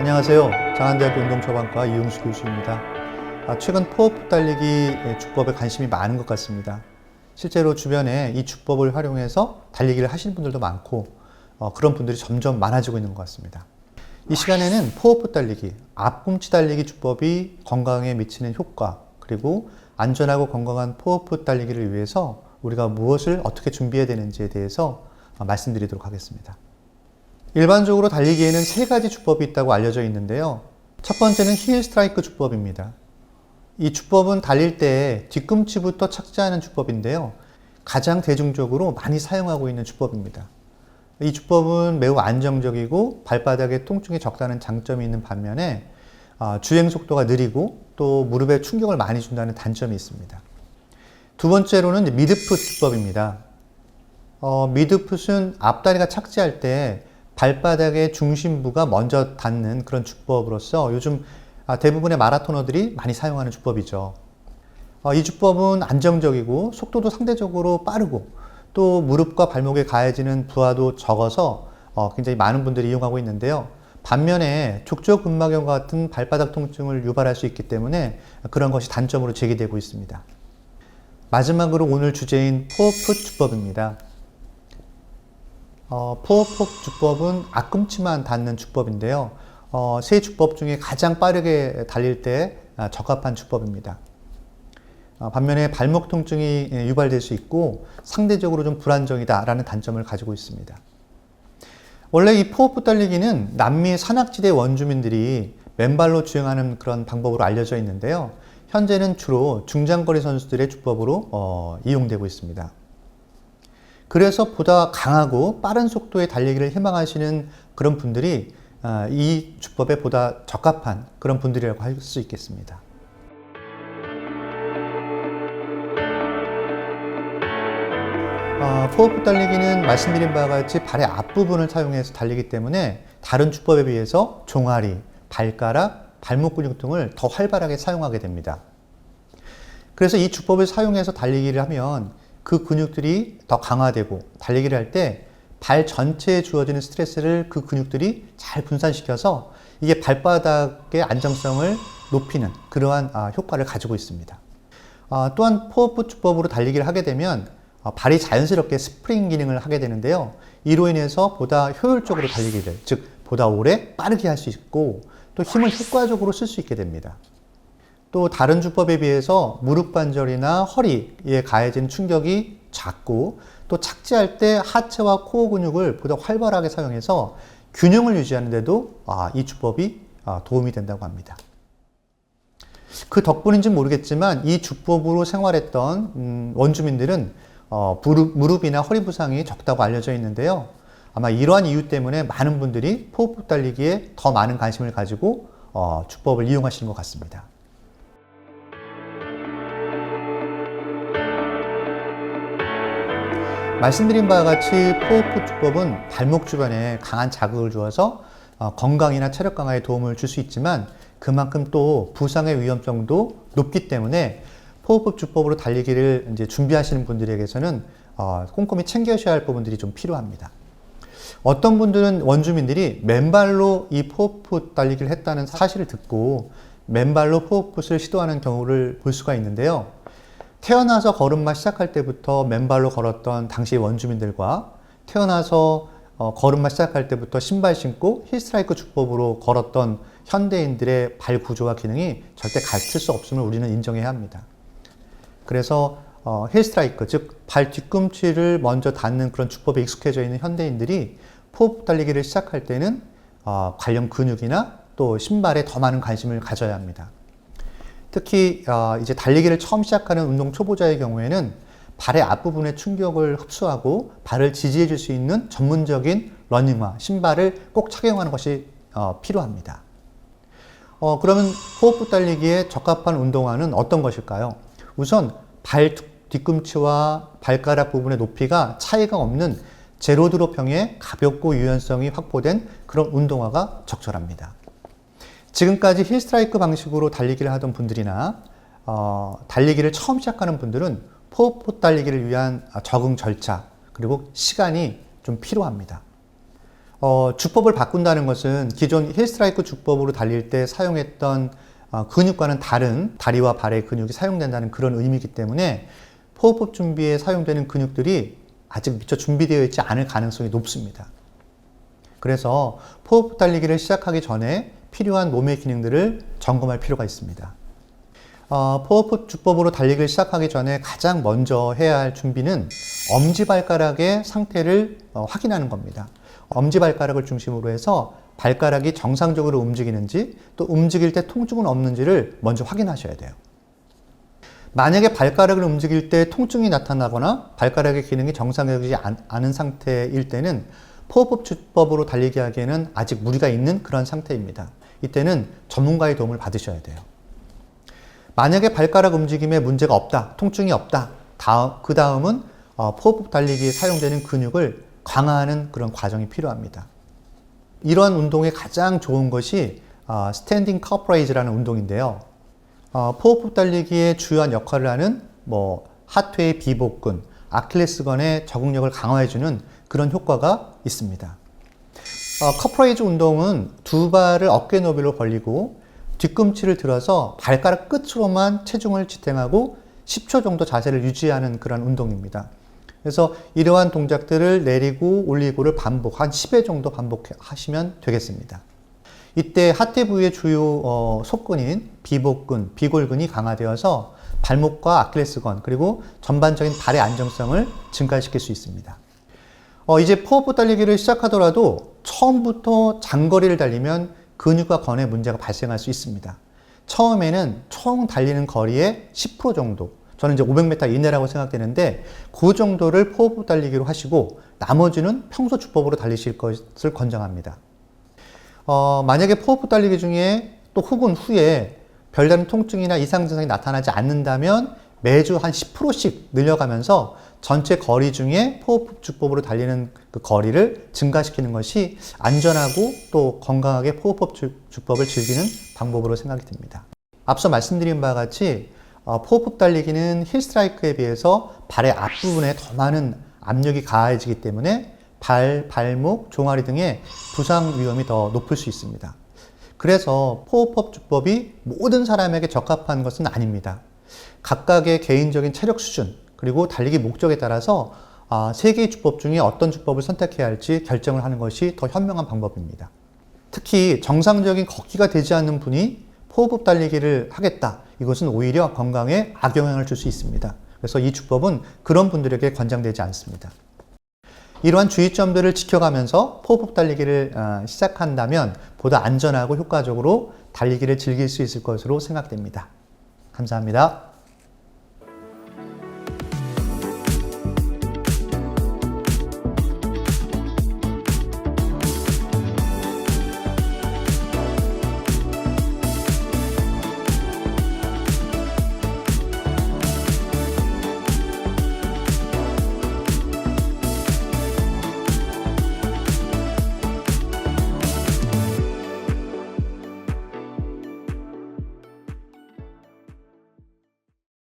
안녕하세요. 장안대학교 운동처방과 이용수 교수입니다. 최근 포어풋 달리기 주법에 관심이 많은 것 같습니다. 실제로 주변에 이 주법을 활용해서 달리기를 하시는 분들도 많고 그런 분들이 점점 많아지고 있는 것 같습니다. 이 시간에는 포어풋 달리기, 앞꿈치 달리기 주법이 건강에 미치는 효과, 그리고 안전하고 건강한 포어풋 달리기를 위해서 우리가 무엇을 어떻게 준비해야 되는지에 대해서 말씀드리도록 하겠습니다. 일반적으로 달리기에는 세 가지 주법이 있다고 알려져 있는데요. 첫 번째는 힐 스트라이크 주법입니다. 이 주법은 달릴 때 뒤꿈치부터 착지하는 주법인데요. 가장 대중적으로 많이 사용하고 있는 주법입니다. 이 주법은 매우 안정적이고 발바닥에 통증이 적다는 장점이 있는 반면에 주행 속도가 느리고 또 무릎에 충격을 많이 준다는 단점이 있습니다. 두 번째로는 미드풋 주법입니다. 미드풋은 앞다리가 착지할 때 발바닥의 중심부가 먼저 닿는 그런 주법으로서 요즘 대부분의 마라토너들이 많이 사용하는 주법이죠. 이 주법은 안정적이고 속도도 상대적으로 빠르고 또 무릎과 발목에 가해지는 부하도 적어서 굉장히 많은 분들이 이용하고 있는데요. 반면에 족저근막염과 같은 발바닥 통증을 유발할 수 있기 때문에 그런 것이 단점으로 제기되고 있습니다. 마지막으로 오늘 주제인 포어풋 주법입니다. 포어풋 주법은 앞꿈치만 닿는 주법인데요. 세 주법 중에 가장 빠르게 달릴 때 적합한 주법입니다. 반면에 발목 통증이 유발될 수 있고 상대적으로 좀 불안정이다라는 단점을 가지고 있습니다. 원래 이 포어풋 달리기는 남미 산악지대 원주민들이 맨발로 주행하는 그런 방법으로 알려져 있는데요. 현재는 주로 중장거리 선수들의 주법으로 이용되고 있습니다. 그래서 보다 강하고 빠른 속도의 달리기를 희망하시는 그런 분들이 이 주법에 보다 적합한 그런 분들이라고 할 수 있겠습니다. 포어풋 달리기는 말씀드린 바와 같이 발의 앞부분을 사용해서 달리기 때문에 다른 주법에 비해서 종아리, 발가락, 발목 근육 등을 더 활발하게 사용하게 됩니다. 그래서 이 주법을 사용해서 달리기를 하면 그 근육들이 더 강화되고 달리기를 할 때 발 전체에 주어지는 스트레스를 그 근육들이 잘 분산시켜서 이게 발바닥의 안정성을 높이는 그러한 효과를 가지고 있습니다. 또한 포어풋 주법으로 달리기를 하게 되면 발이 자연스럽게 스프링 기능을 하게 되는데요. 이로 인해서 보다 효율적으로 달리기를, 즉 보다 오래 빠르게 할 수 있고 또 힘을 효과적으로 쓸 수 있게 됩니다. 또 다른 주법에 비해서 무릎 관절이나 허리에 가해진 충격이 작고 또 착지할 때 하체와 코어 근육을 보다 활발하게 사용해서 균형을 유지하는 데도 이 주법이 도움이 된다고 합니다. 그 덕분인지는 모르겠지만 이 주법으로 생활했던 원주민들은 무릎이나 허리 부상이 적다고 알려져 있는데요. 아마 이러한 이유 때문에 많은 분들이 포어풋 달리기에 더 많은 관심을 가지고 주법을 이용하시는 것 같습니다. 말씀드린 바와 같이 포어풋 주법은 발목 주변에 강한 자극을 주어서 건강이나 체력 강화에 도움을 줄 수 있지만 그만큼 또 부상의 위험성도 높기 때문에 포어풋 주법으로 달리기를 이제 준비하시는 분들에게서는 꼼꼼히 챙겨셔야 할 부분들이 좀 필요합니다. 어떤 분들은 원주민들이 맨발로 이 포어풋 달리기를 했다는 사실을 듣고 맨발로 포어풋을 시도하는 경우를 볼 수가 있는데요. 태어나서 걸음마 시작할 때부터 맨발로 걸었던 당시 원주민들과 태어나서 걸음마 시작할 때부터 신발 신고 힐 스트라이크 주법으로 걸었던 현대인들의 발 구조와 기능이 절대 같을 수 없음을 우리는 인정해야 합니다. 그래서 힐 스트라이크, 즉 발 뒤꿈치를 먼저 닿는 그런 주법에 익숙해져 있는 현대인들이 포어풋 달리기를 시작할 때는 관련 근육이나 또 신발에 더 많은 관심을 가져야 합니다. 특히 이제 달리기를 처음 시작하는 운동 초보자의 경우에는 발의 앞부분의 충격을 흡수하고 발을 지지해 줄 수 있는 전문적인 러닝화, 신발을 꼭 착용하는 것이 필요합니다. 그러면 포어풋 달리기에 적합한 운동화는 어떤 것일까요? 우선 발 뒤꿈치와 발가락 부분의 높이가 차이가 없는 제로 드롭형의 가볍고 유연성이 확보된 그런 운동화가 적절합니다. 지금까지 힐 스트라이크 방식으로 달리기를 하던 분들이나 달리기를 처음 시작하는 분들은 포어풋 달리기를 위한 적응 절차 그리고 시간이 좀 필요합니다. 주법을 바꾼다는 것은 기존 힐스트라이크 주법으로 달릴 때 사용했던 근육과는 다른 다리와 발의 근육이 사용된다는 그런 의미이기 때문에 포호흡 준비에 사용되는 근육들이 아직 미처 준비되어 있지 않을 가능성이 높습니다. 그래서 포호흡 달리기를 시작하기 전에 필요한 몸의 기능들을 점검할 필요가 있습니다. 포호흡 주법으로 달리기를 시작하기 전에 가장 먼저 해야 할 준비는 엄지발가락의 상태를 확인하는 겁니다. 엄지발가락을 중심으로 해서 발가락이 정상적으로 움직이는지 또 움직일 때 통증은 없는지를 먼저 확인하셔야 돼요. 만약에 발가락을 움직일 때 통증이 나타나거나 발가락의 기능이 정상적이지 않은 상태일 때는 포호흡 주법으로 달리기 하기에는 아직 무리가 있는 그런 상태입니다. 이때는 전문가의 도움을 받으셔야 돼요. 만약에 발가락 움직임에 문제가 없다, 통증이 없다, 그 다음은 포호흡 달리기에 사용되는 근육을 강화하는 그런 과정이 필요합니다. 이러한 운동의 가장 좋은 것이 스탠딩 카프레이즈라는 운동인데요. 포호흡 달리기의 주요한 역할을 하는 하트의 비복근, 아킬레스건의 적응력을 강화해주는 그런 효과가 있습니다. 카프레이즈 운동은 두 발을 어깨 너비로 벌리고 뒤꿈치를 들어서 발가락 끝으로만 체중을 지탱하고 10초 정도 자세를 유지하는 그런 운동입니다. 그래서 이러한 동작들을 내리고 올리고를 한 10회 정도 반복하시면 되겠습니다. 이때 하체 부위의 주요 속근인 비복근, 비골근이 강화되어서 발목과 아킬레스건 그리고 전반적인 발의 안정성을 증가시킬 수 있습니다. 이제 포호흡 달리기를 시작하더라도 처음부터 장거리를 달리면 근육과 건에 문제가 발생할 수 있습니다. 처음에는 총 달리는 거리의 10% 정도, 저는 이제 500m 이내라고 생각되는데 그 정도를 포호흡 달리기로 하시고 나머지는 평소 주법으로 달리실 것을 권장합니다. 만약에 포호흡 달리기 중에 또 혹은 후에 별다른 통증이나 이상 증상이 나타나지 않는다면 매주 한 10%씩 늘려가면서 전체 거리 중에 포호흡 주법으로 달리는 그 거리를 증가시키는 것이 안전하고 또 건강하게 포호흡 주법을 즐기는 방법으로 생각이 듭니다. 앞서 말씀드린 바와 같이 포호흡 달리기는 힐스트라이크에 비해서 발의 앞부분에 더 많은 압력이 가해지기 때문에 발목, 종아리 등의 부상 위험이 더 높을 수 있습니다. 그래서 포호흡 주법이 모든 사람에게 적합한 것은 아닙니다. 각각의 개인적인 체력 수준 그리고 달리기 목적에 따라서 세 개의 주법 중에 어떤 주법을 선택해야 할지 결정을 하는 것이 더 현명한 방법입니다. 특히 정상적인 걷기가 되지 않는 분이 포호흡 달리기를 하겠다. 이것은 오히려 건강에 악영향을 줄 수 있습니다. 그래서 이 주법은 그런 분들에게 권장되지 않습니다. 이러한 주의점들을 지켜가면서 포호흡 달리기를 시작한다면 보다 안전하고 효과적으로 달리기를 즐길 수 있을 것으로 생각됩니다. 감사합니다.